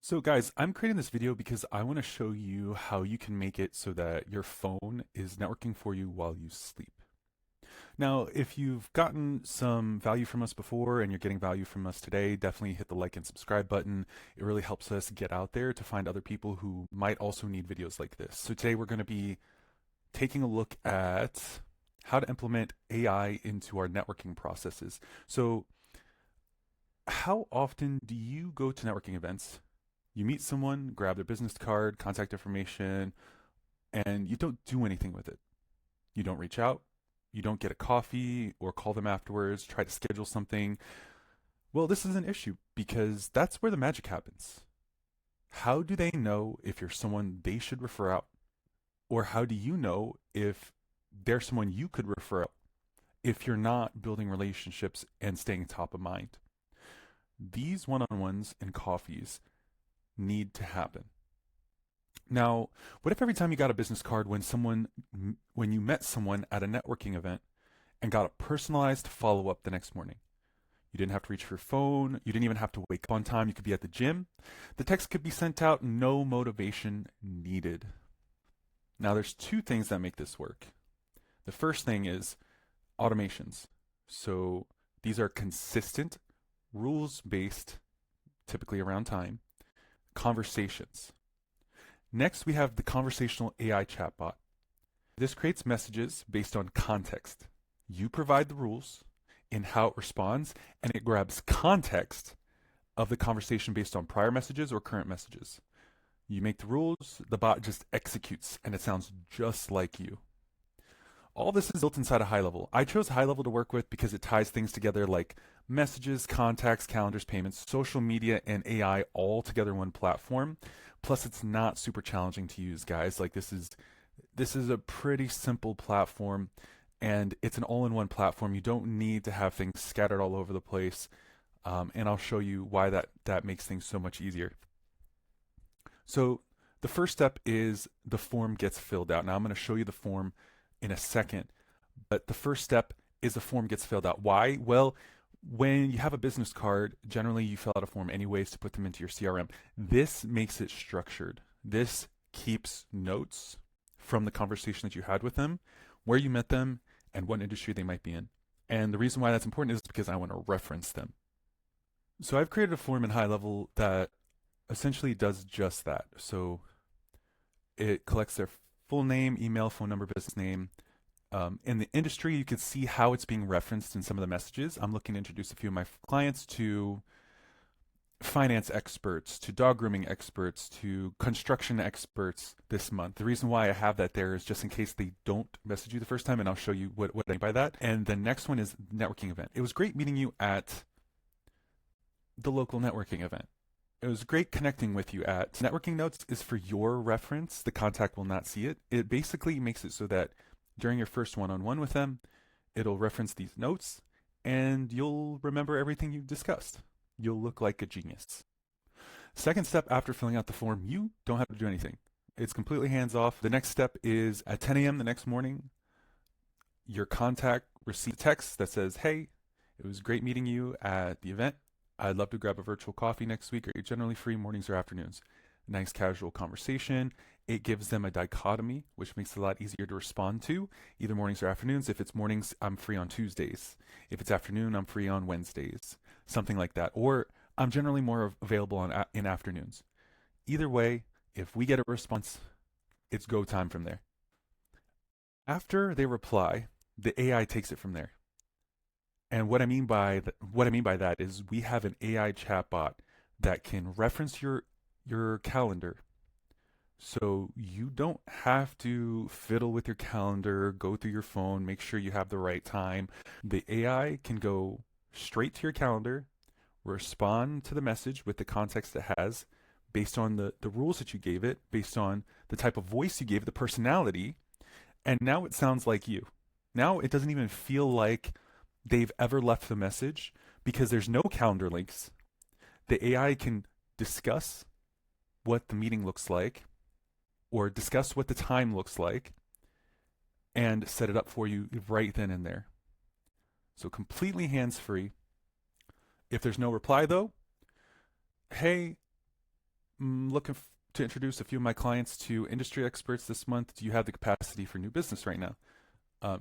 So guys, I'm creating this video because I want to show you how you can make it so that your phone is networking for you while you sleep. Now, if you've gotten some value from us before and you're getting value from us today, definitely hit the like and subscribe button. It really helps us get out there to find other people who might also need videos like this. So today we're going to be taking a look at how to implement AI into our networking processes. So how often do you go to networking events? You meet someone, grab their business card, contact information, and you don't do anything with it. You don't reach out, you don't get a coffee or call them afterwards, try to schedule something. Well, this is an issue because that's where the magic happens. How do they know if you're someone they should refer out? Or how do you know if they're someone you could refer out if you're not building relationships and staying top of mind? These one on ones and coffees need to happen. Now, what if every time you got a business card when you met someone at a networking event and got a personalized follow up the next morning? You didn't have to reach for your phone. You didn't even have to wake up on time. You could be at the gym. The text could be sent out, no motivation needed. Now, there's two things that make this work. The first thing is automations. So these are consistent, rules based, typically around time, conversations. Next, we have the conversational AI chatbot. This creates messages based on context. You provide the rules in how it responds, and it grabs context of the conversation based on prior messages or current messages. You make the rules, the bot just executes, and it sounds just like you. All this is built inside of HighLevel. I chose HighLevel to work with because it ties things together like messages, contacts, calendars, payments, social media, and AI all together in one platform. Plus, it's not super challenging to use, guys. Like this is a pretty simple platform, and it's an all-in-one platform. You don't need to have things scattered all over the place, and I'll show you why that makes things so much easier. So the first step is the form gets filled out. Now I'm going to show you the form in a second, but the first step is the form gets filled out. Why? Well, when you have a business card, generally you fill out a form anyways to put them into your CRM. This makes it structured. This keeps notes from the conversation that you had with them, where you met them, and what industry they might be in. And the reason why that's important is because I want to reference them. So I've created a form in HighLevel that essentially does just that. So it collects their full name, email, phone number, business name. In the industry, you can see how it's being referenced in some of the messages. I'm looking to introduce a few of my clients to finance experts, to dog grooming experts, to construction experts this month. The reason why I have that there is just in case they don't message you the first time, and I'll show you what I mean by that. And the next one is networking event. It was great meeting you at the local networking event. It was great connecting with you at networking notes is for your reference. The contact will not see it. It basically makes it so that during your first one-on-one with them, it'll reference these notes and you'll remember everything you discussed. You'll look like a genius. Second step after filling out the form, you don't have to do anything. It's completely hands off. The next step is at 10 a.m. the next morning, your contact receives a text that says, "Hey, it was great meeting you at the event. I'd love to grab a virtual coffee next week. Are you generally free mornings or afternoons?" Nice casual conversation. It gives them a dichotomy, which makes it a lot easier to respond to, either mornings or afternoons. If it's mornings, I'm free on Tuesdays. If it's afternoon, I'm free on Wednesdays. Something like that. Or I'm generally more available in afternoons. Either way, if we get a response, it's go time from there. After they reply, the AI takes it from there. And what I mean by that is we have an AI chatbot that can reference your calendar. So you don't have to fiddle with your calendar, go through your phone, make sure you have the right time. The AI can go straight to your calendar, respond to the message with the context it has, based on the rules that you gave it, based on the type of voice you gave it, the personality, and now it sounds like you. Now it doesn't even feel like they've ever left the message because there's no calendar links. The AI can discuss what the meeting looks like or discuss what the time looks like and set it up for you right then and there. So completely hands-free. If there's no reply though, hey, looking to introduce a few of my clients to industry experts this month. Do you have the capacity for new business right now?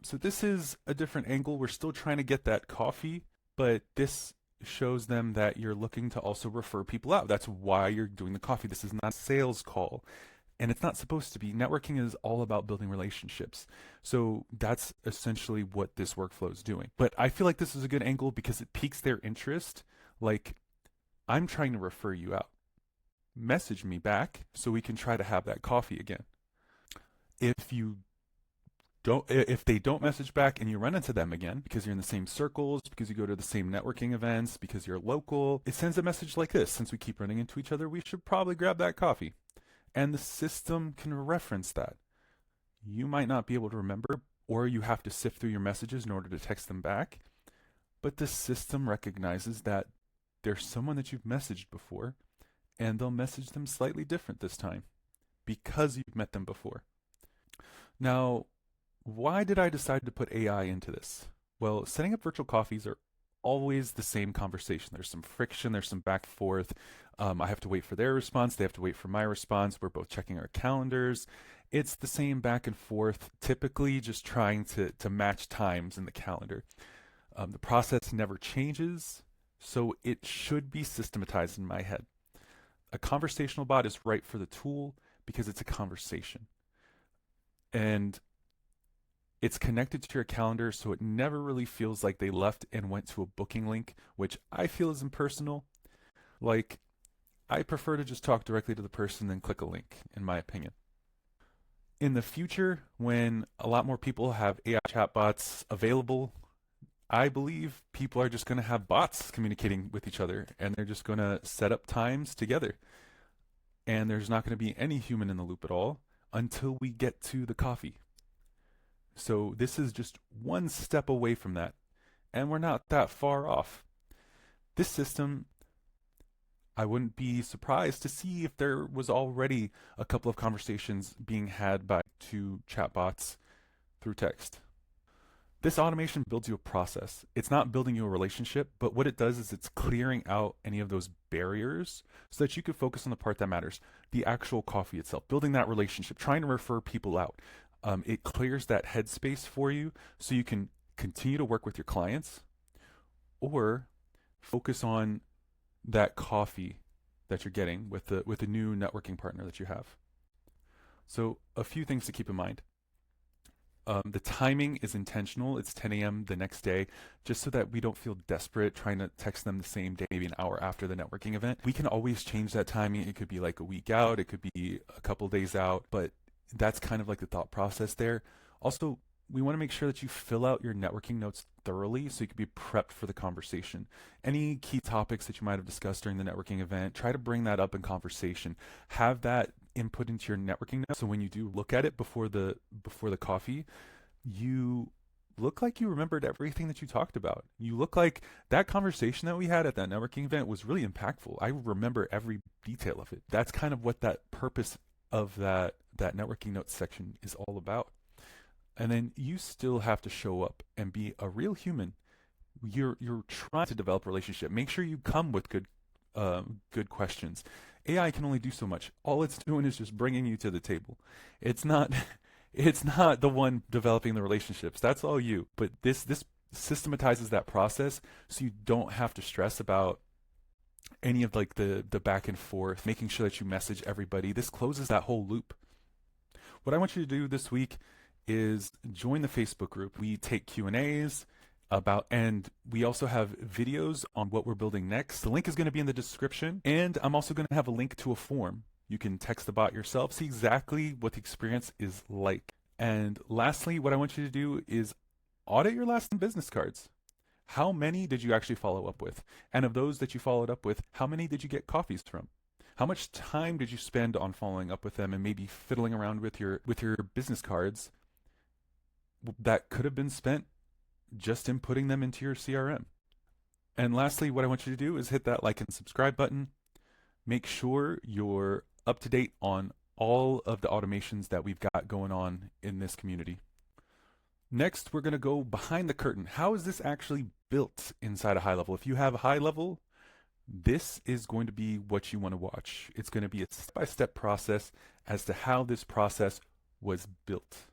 So this is a different angle. We're still trying to get that coffee, but this shows them that you're looking to also refer people out. That's why you're doing the coffee. This is not a sales call. And it's not supposed to be. Networking is all about building relationships. So that's essentially what this workflow is doing. But I feel like this is a good angle because it piques their interest. Like, I'm trying to refer you out. Message me back so we can try to have that coffee again. If you if they don't message back and you run into them again because you're in the same circles, because you go to the same networking events, because you're local, it sends a message like this: since we keep running into each other, we should probably grab that coffee. And the system can reference that. You might not be able to remember, or you have to sift through your messages in order to text them back, but the system recognizes that there's someone that you've messaged before, and they'll message them slightly different this time because you've met them before. Now, why did I decide to put AI into this? Well, setting up virtual coffees are always the same conversation. There's some friction, there's some back and forth. I have to wait for their response, they have to wait for my response. We're both checking our calendars. It's the same back and forth, typically just trying to match times in the calendar. The process never changes, so it should be systematized in my head. A conversational bot is right for the tool because it's a conversation. And it's connected to your calendar, so it never really feels like they left and went to a booking link, which I feel is impersonal. Like, I prefer to just talk directly to the person than click a link, in my opinion. In the future, when a lot more people have AI chatbots available, I believe people are just going to have bots communicating with each other, and they're just going to set up times together. And there's not going to be any human in the loop at all until we get to the coffee. So this is just one step away from that, and we're not that far off. This system, I wouldn't be surprised to see if there was already a couple of conversations being had by two chatbots through text. This automation builds you a process. It's not building you a relationship, but what it does is it's clearing out any of those barriers so that you can focus on the part that matters, the actual coffee itself, building that relationship, trying to refer people out. It clears that headspace for you so you can continue to work with your clients or focus on that coffee that you're getting with the new networking partner that you have. So a few things to keep in mind. The timing is intentional. It's 10 a.m. the next day, just so that we don't feel desperate trying to text them the same day, maybe an hour after the networking event. We can always change that timing. It could be like a week out, it could be a couple days out, but that's kind of like the thought process there. Also, we want to make sure that you fill out your networking notes thoroughly so you can be prepped for the conversation. Any key topics that you might have discussed during the networking event, try to bring that up in conversation. Have that input into your networking notes so when you do look at it before the coffee, you look like you remembered everything that you talked about. You look like that conversation that we had at that networking event was really impactful. I remember every detail of it. That's kind of what that purpose of that networking notes section is all about. And then you still have to show up and be a real human. You're trying to develop a relationship. Make sure you come with good questions. AI can only do so much. All it's doing is just bringing you to the table. It's not it's not the one developing the relationships. That's all you. But this systematizes that process so you don't have to stress about any of like the back and forth, making sure that you message everybody. This closes that whole loop. What I want you to do this week is join the Facebook group. We take Q&As about, and we also have videos on what we're building next. The link is going to be in the description, and I'm also going to have a link to a form. You can text the bot yourself, see exactly what the experience is like. And lastly, what I want you to do is audit your last business cards. How many did you actually follow up with? And of those that you followed up with, how many did you get coffees from? How much time did you spend on following up with them and maybe fiddling around with your business cards that could have been spent just inputting them into your CRM? And lastly, what I want you to do is hit that like and subscribe button. Make sure you're up to date on all of the automations that we've got going on in this community. Next, we're going to go behind the curtain. How is this actually built inside of HighLevel? If you have HighLevel, This is going to be what you want to watch. It's going to be a step by step process as to how this process was built.